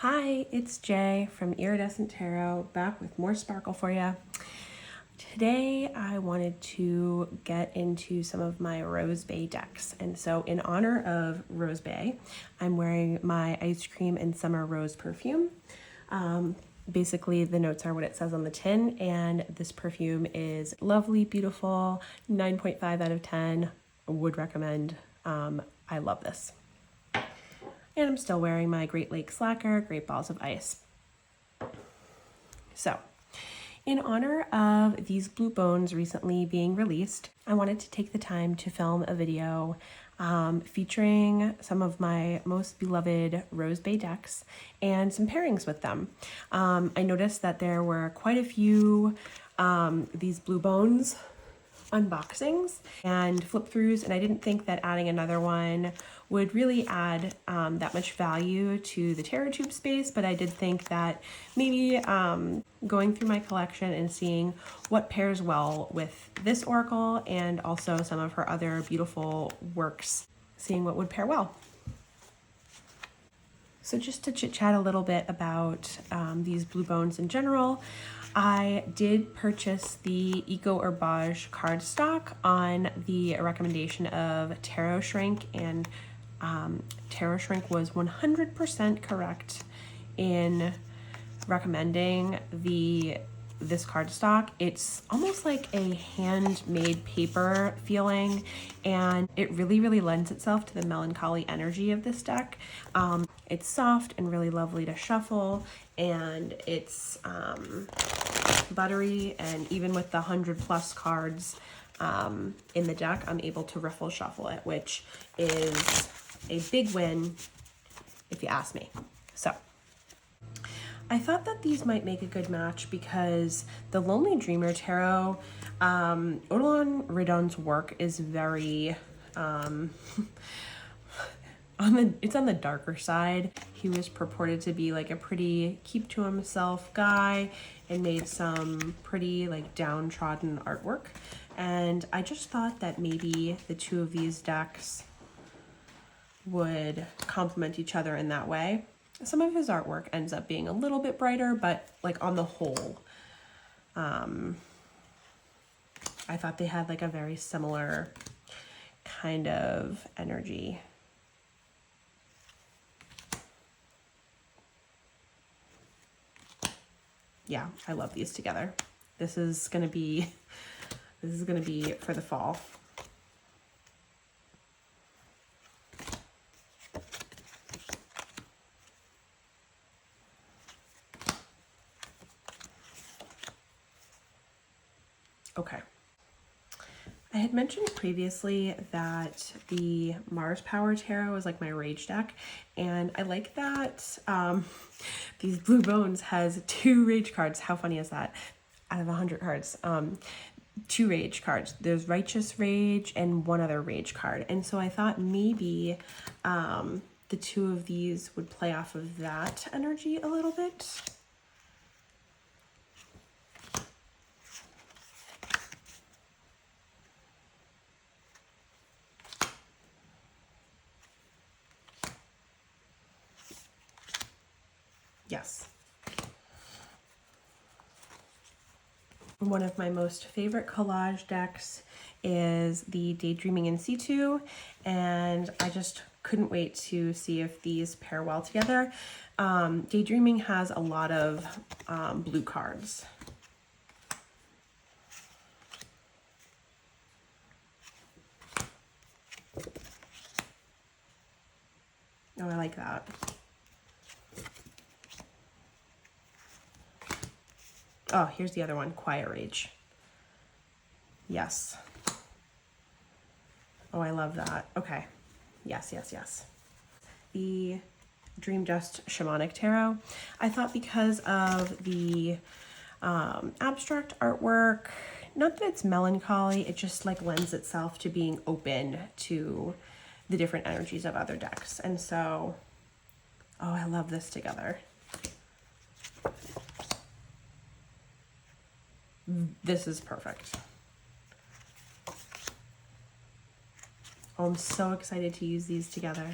Hi, it's Jay from Iridescent Tarot, back with more sparkle for you. Today I wanted to get into some of my rosebae decks, and so in honor of rosebae, I'm wearing my Ice Cream and Summer Rose perfume. Basically, the notes are what it says on the tin, and this perfume is lovely, beautiful, 9.5 out of 10. Would recommend. I love this. And I'm still wearing my Great Lakes Lacquer Great Balls of Ice. So, in honor of these blue bones recently being released, I wanted to take the time to film a video featuring some of my most beloved rosebae decks and some pairings with them. I noticed that there were quite a few these blue bones unboxings and flip throughs, and I didn't think that adding another one would really add that much value to the tarot tube space, but I did think that maybe going through my collection and seeing what pairs well with this oracle and also some of her other beautiful works, seeing what would pair well. So just to chit chat a little bit about these blue bones in general, I did purchase the Eco Herbage cardstock on the recommendation of Tarot Shrink, and Tarot Shrink was 100% correct in recommending this cardstock. It's almost like a handmade paper feeling, and it really lends itself to the melancholy energy of this deck. It's soft and really lovely to shuffle, and it's buttery, and even with the 100+ cards in the deck, I'm able to riffle shuffle it, which is a big win if you ask me. So I thought that these might make a good match because the Lonely Dreamer Tarot, Odilon Redon's work is very it's on the darker side. He was purported to be like a pretty keep to himself guy and made some pretty like downtrodden artwork. And I just thought that maybe the two of these decks would complement each other in that way. Some of his artwork ends up being a little bit brighter, but like on the whole, I thought they had like a very similar kind of energy. Yeah, I love these together. This is gonna be for the fall. Okay. I had mentioned previously that the Mars Power Tarot is like my rage deck, and I like that these blue bones has 2 rage cards. How funny is that? Out of 100 cards, 2 rage cards. There's Righteous Rage and one other rage card, and so I thought maybe the 2 of these would play off of that energy a little bit. Yes. One of my most favorite collage decks is the Daydreaming in Situ, and I just couldn't wait to see if these pair well together. Daydreaming has a lot of blue cards. Oh, I like that. Oh, here's the other one, Quiet Rage. Yes. Oh, I love that. Okay. Yes. The Dream Dust Shamanic Tarot. I thought because of the abstract artwork, not that it's melancholy, it just like lends itself to being open to the different energies of other decks. And so, oh, I love this together. This is perfect. Oh, I'm so excited to use these together.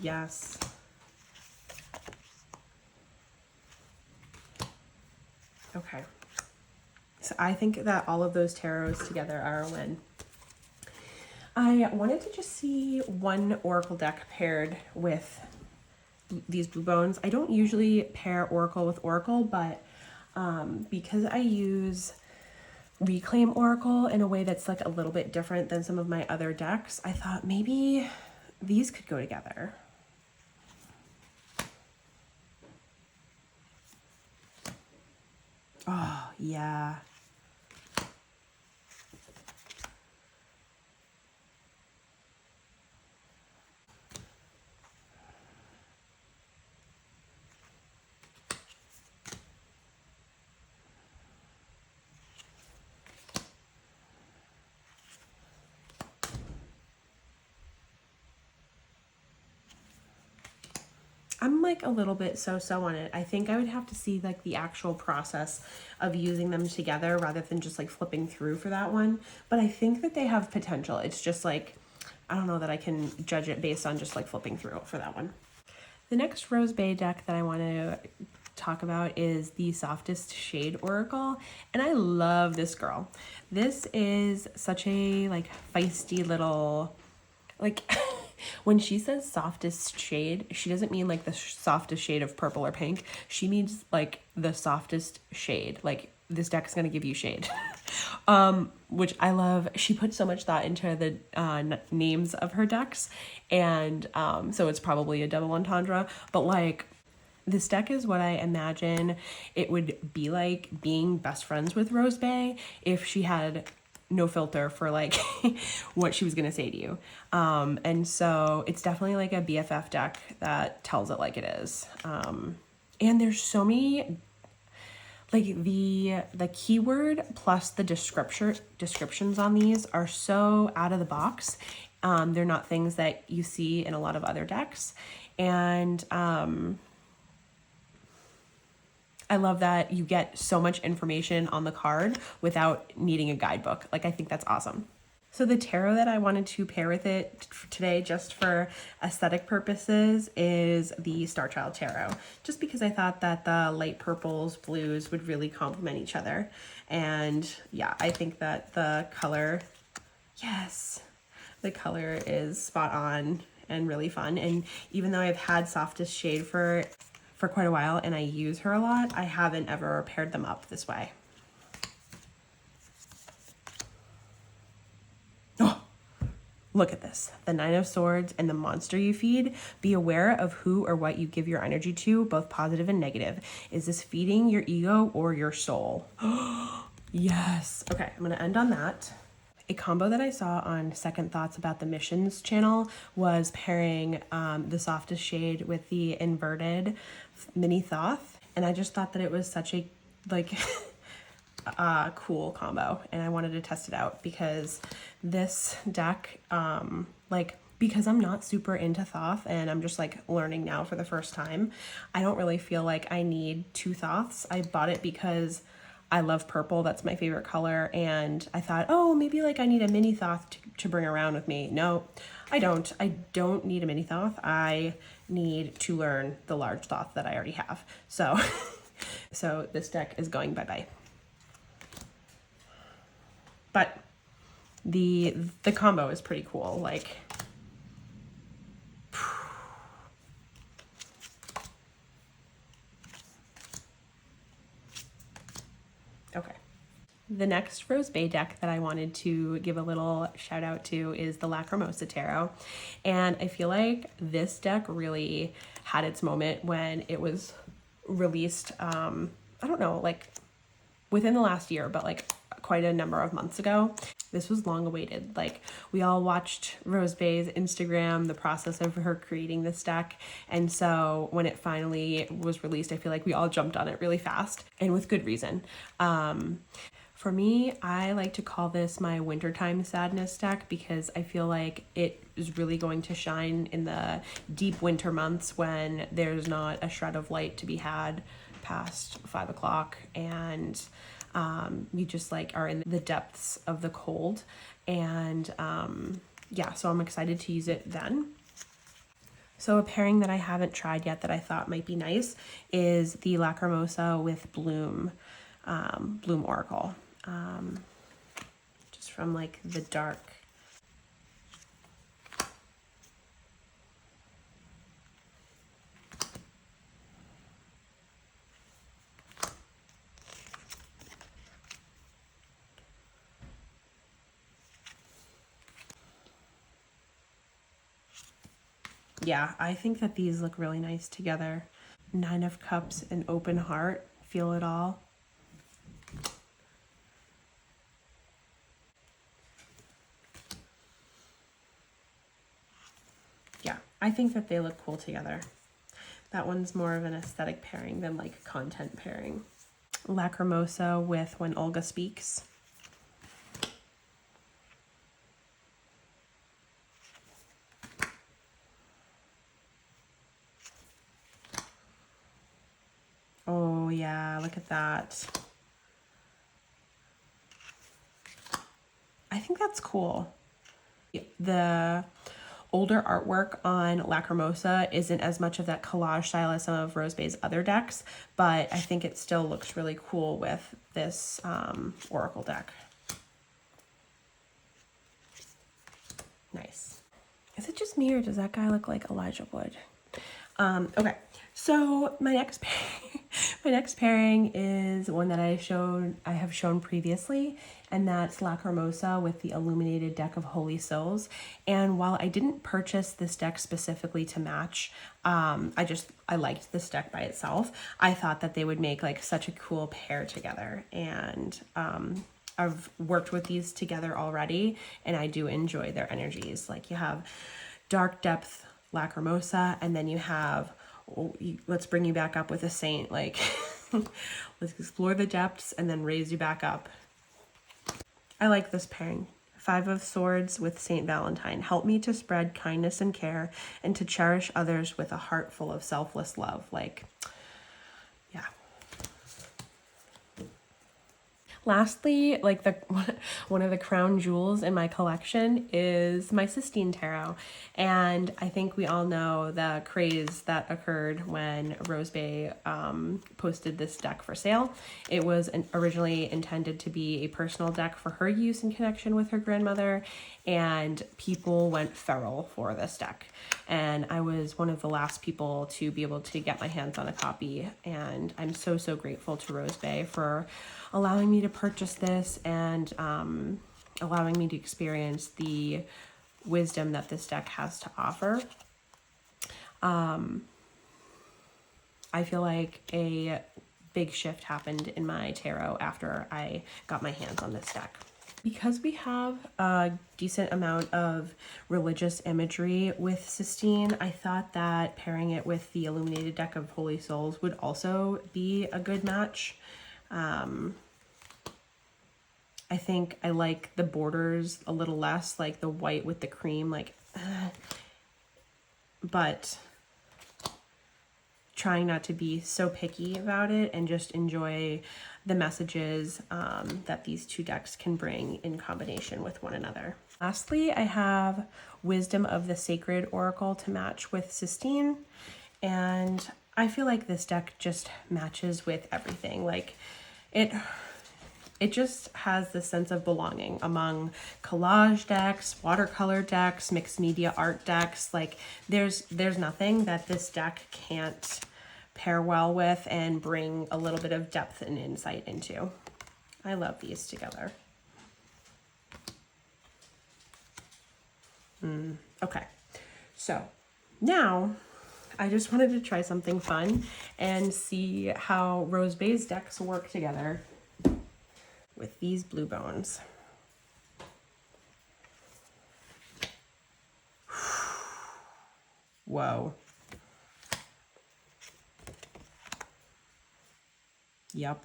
Yes. Okay. So I think that all of those tarots together are a win. I wanted to just see one oracle deck paired with these blue bones. I don't usually pair oracle with oracle, but because I use Reclaim Oracle in a way that's like a little bit different than some of my other decks, I thought maybe these could go together. Oh, yeah. I'm like a little bit so-so on it. I think I would have to see like the actual process of using them together rather than just like flipping through for that one. But I think that they have potential. It's just like, I don't know that I can judge it based on just like flipping through for that one. The next rosebae deck that I want to talk about is the Softest Shade Oracle, and I love this girl. This is such a like feisty little, like when she says softest shade, she doesn't mean like the softest shade of purple or pink. She means like the softest shade. Like this deck is going to give you shade. Which I love. She put so much thought into the names of her decks, and so it's probably a double entendre, but like this deck is what I imagine it would be like being best friends with Rosebae if she had no filter for like what she was gonna say to you. And so it's definitely like a BFF deck that tells it like it is. And there's so many, like the keyword plus the descriptions on these are so out of the box. They're not things that you see in a lot of other decks. And I love that you get so much information on the card without needing a guidebook. Like, I think that's awesome. So the tarot that I wanted to pair with it today, just for aesthetic purposes, is the Starchild Tarot. Just because I thought that the light purples, blues would really complement each other. And yeah, I think that the color, yes, the color is spot on and really fun. And even though I've had Softest Shade for quite a while and I use her a lot, I haven't ever paired them up this way. Oh, look at this. The Nine of Swords and the monster you feed. Be aware of who or what you give your energy to, both positive and negative. Is this feeding your ego or your soul? Yes. Okay, I'm gonna end on that. A combo that I saw on Second Thoughts About the Missions channel was pairing the Softest Shade with the inverted mini Thoth, and I just thought that it was such a like cool combo, and I wanted to test it out because this deck, because I'm not super into Thoth and I'm just like learning now for the first time, I don't really feel like I need two Thoths. I bought it because I love purple, that's my favorite color, and I thought, oh, maybe like I need a mini Thoth to bring around with me. No, I don't. I don't need a mini Thoth. I need to learn the large Thoth that I already have. So, so this deck is going bye-bye. But the combo is pretty cool. Like, okay. The next rosebae deck that I wanted to give a little shout out to is the Lacrimosa Tarot. And I feel like this deck really had its moment when it was released, I don't know, like within the last year, but like quite a number of months ago. This was long awaited. Like, we all watched Rosebae's Instagram, the process of her creating this deck. And so when it finally was released, I feel like we all jumped on it really fast, and with good reason. For me, I like to call this my wintertime sadness deck because I feel like it is really going to shine in the deep winter months when there's not a shred of light to be had past 5 o'clock, and you just like are in the depths of the cold. And yeah, so I'm excited to use it then. So a pairing that I haven't tried yet that I thought might be nice is the Lacrimosa with Bloom. Bloom Oracle, just from like the dark. Yeah, I think that these look really nice together. Nine of Cups and Open Heart, feel it all. Yeah, I think that they look cool together. That one's more of an aesthetic pairing than like content pairing. Lacrimosa with When Olga Speaks. Oh yeah, look at that. I think that's cool. The older artwork on Lacrimosa isn't as much of that collage style as some of Rosebae's other decks, but I think it still looks really cool with this Oracle deck. Nice. Is it just me or does that guy look like Elijah Wood? Okay, so my next pairing is one that I have shown previously, and that's Lacrimosa with the Illuminated deck of Holy Souls. And while I didn't purchase this deck specifically to match, I liked this deck by itself. I thought that they would make like such a cool pair together, and I've worked with these together already, and I do enjoy their energies. Like you have Dark Depth Lacrimosa, and then you have, let's bring you back up with a Saint, like let's explore the depths and then raise you back up. I like this pairing. Five of Swords with Saint Valentine. Help me to spread kindness and care and to cherish others with a heart full of selfless love. Like, yeah. Lastly, like one of the crown jewels in my collection is my Sistine Tarot. And I think we all know the craze that occurred when Rosebae posted this deck for sale. It was originally intended to be a personal deck for her use in connection with her grandmother, and people went feral for this deck. And I was one of the last people to be able to get my hands on a copy. And I'm so, so grateful to Rosebae for allowing me to purchase this and allowing me to experience the wisdom that this deck has to offer. I feel like a big shift happened in my tarot after I got my hands on this deck. Because we have a decent amount of religious imagery with Sistine, I thought that pairing it with the Illuminated deck of Holy Souls would also be a good match. I think I like the borders a little less, like the white with the cream, like, but trying not to be so picky about it and just enjoy the messages that these two decks can bring in combination with one another. Lastly, I have Wisdom of the Sacred Oracle to match with Sistine, and I feel like this deck just matches with everything. Like it just has this sense of belonging among collage decks, watercolor decks, mixed media art decks. Like there's nothing that this deck can't pair well with and bring a little bit of depth and insight into. I love these together. Okay, so now I just wanted to try something fun and see how Rosebae's decks work together with these blue bones. Whoa. Yep.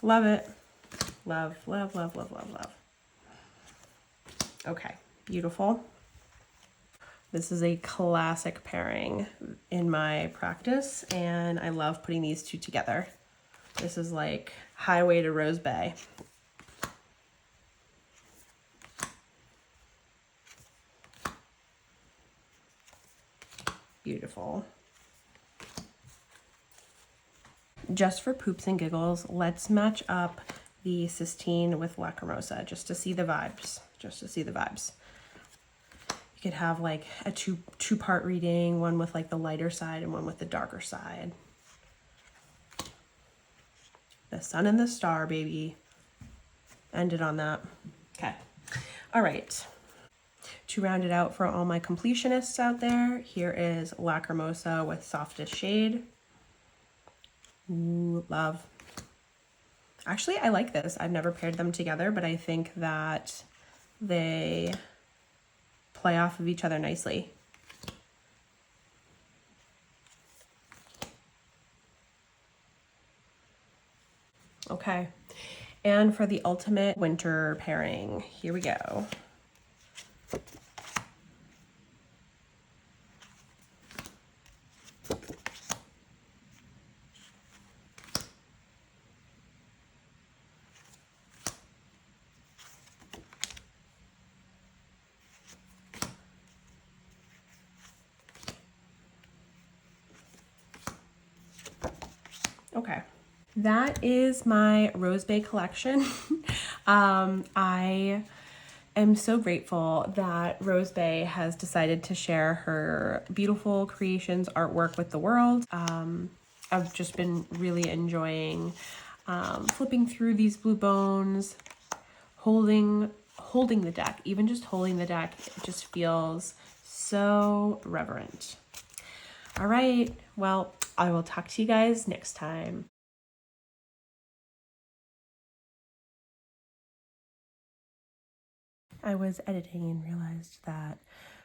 Love it. Love, love, love, love, love, love. Okay, beautiful. This is a classic pairing in my practice, and I love putting these two together. This is like highway to Rosebae. Beautiful. Just for poops and giggles, let's match up the Sistine with Lacrimosa just to see the vibes. Just to see the vibes. You could have like a two-part reading, one with like the lighter side and one with the darker side. The sun and the star, baby. Ended on that. Okay. All right. To round it out for all my completionists out there, here is Lacrimosa with Softest shade. Ooh, love. Actually, I like this. I've never paired them together, but I think that they play off of each other nicely. Okay. And for the ultimate winter pairing, here we go. Okay, that is my rosebae collection. I am so grateful that rosebae has decided to share her beautiful creations, artwork with the world. I've just been really enjoying flipping through these blue bones, holding the deck. Even just holding the deck, it just feels so reverent. All right, well, I will talk to you guys next time. I was editing and realized that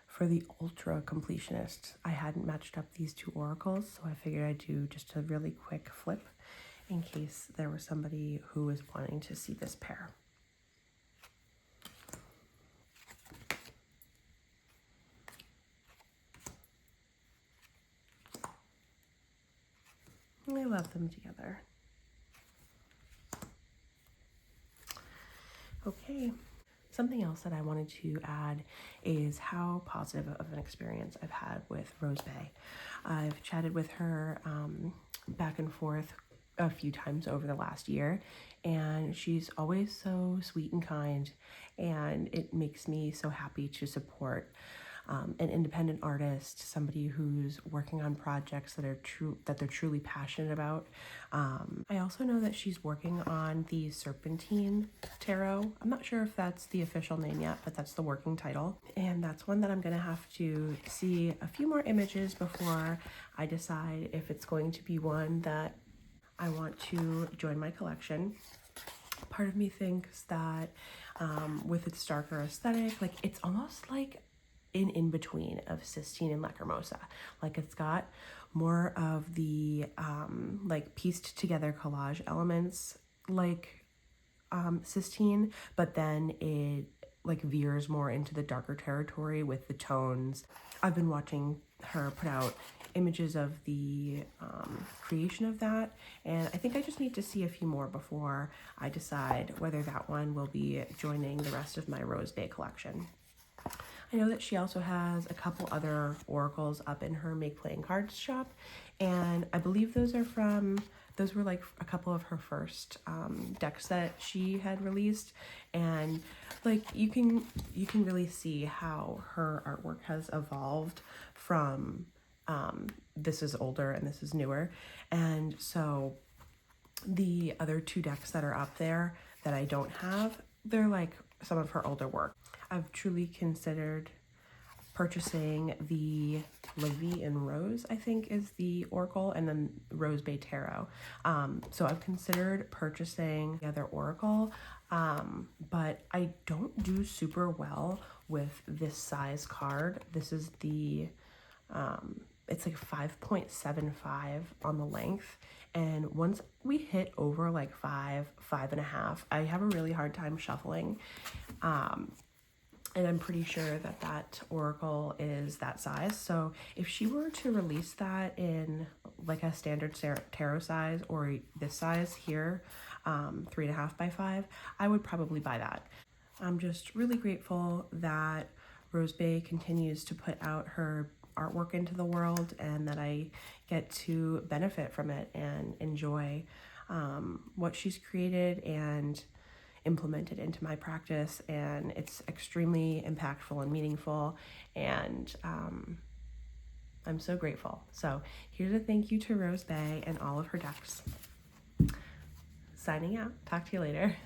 for the ultra completionist, I hadn't matched up these two oracles, so I figured I'd do just a really quick flip in case there was somebody who was wanting to see this pair. I love them together. Okay. Something else that I wanted to add is how positive of an experience I've had with rosebae. I've chatted with her back and forth a few times over the last year, and she's always so sweet and kind, and it makes me so happy to support an independent artist, somebody who's working on projects that they're truly passionate about. I also know that she's working on the Serpentine Tarot. I'm not sure if that's the official name yet, but that's the working title. And that's one that I'm gonna have to see a few more images before I decide if it's going to be one that I want to join my collection. Part of me thinks that with its darker aesthetic, like it's almost like an in-between of Sistine and Lacrimosa. Like it's got more of the like pieced together collage elements like Sistine, but then it like veers more into the darker territory with the tones. I've been watching her put out images of the creation of that, and I think I just need to see a few more before I decide whether that one will be joining the rest of my rosebae collection. I know that she also has a couple other oracles up in her Make Playing Cards shop, and I believe those were like a couple of her first decks that she had released, and like you can really see how her artwork has evolved from this is older and this is newer. And so the other two decks that are up there that I don't have, they're like some of her older work. I've truly considered purchasing the La Vie en Rose, I think is the oracle, and then Rosebae Tarot. So I've considered purchasing the other oracle, but I don't do super well with this size card. This is the, it's like 5.75 on the length. And once we hit over like 5.5, I have a really hard time shuffling. And I'm pretty sure that that oracle is that size. So if she were to release that in like a standard tarot size or this size here, 3.5 by 5, I would probably buy that. I'm just really grateful that Rosebae continues to put out her artwork into the world, and that I get to benefit from it and enjoy what she's created and implemented into my practice. And it's extremely impactful and meaningful, and I'm so grateful. So here's a thank you to Rosebae and all of her decks. Signing out. Talk to you later.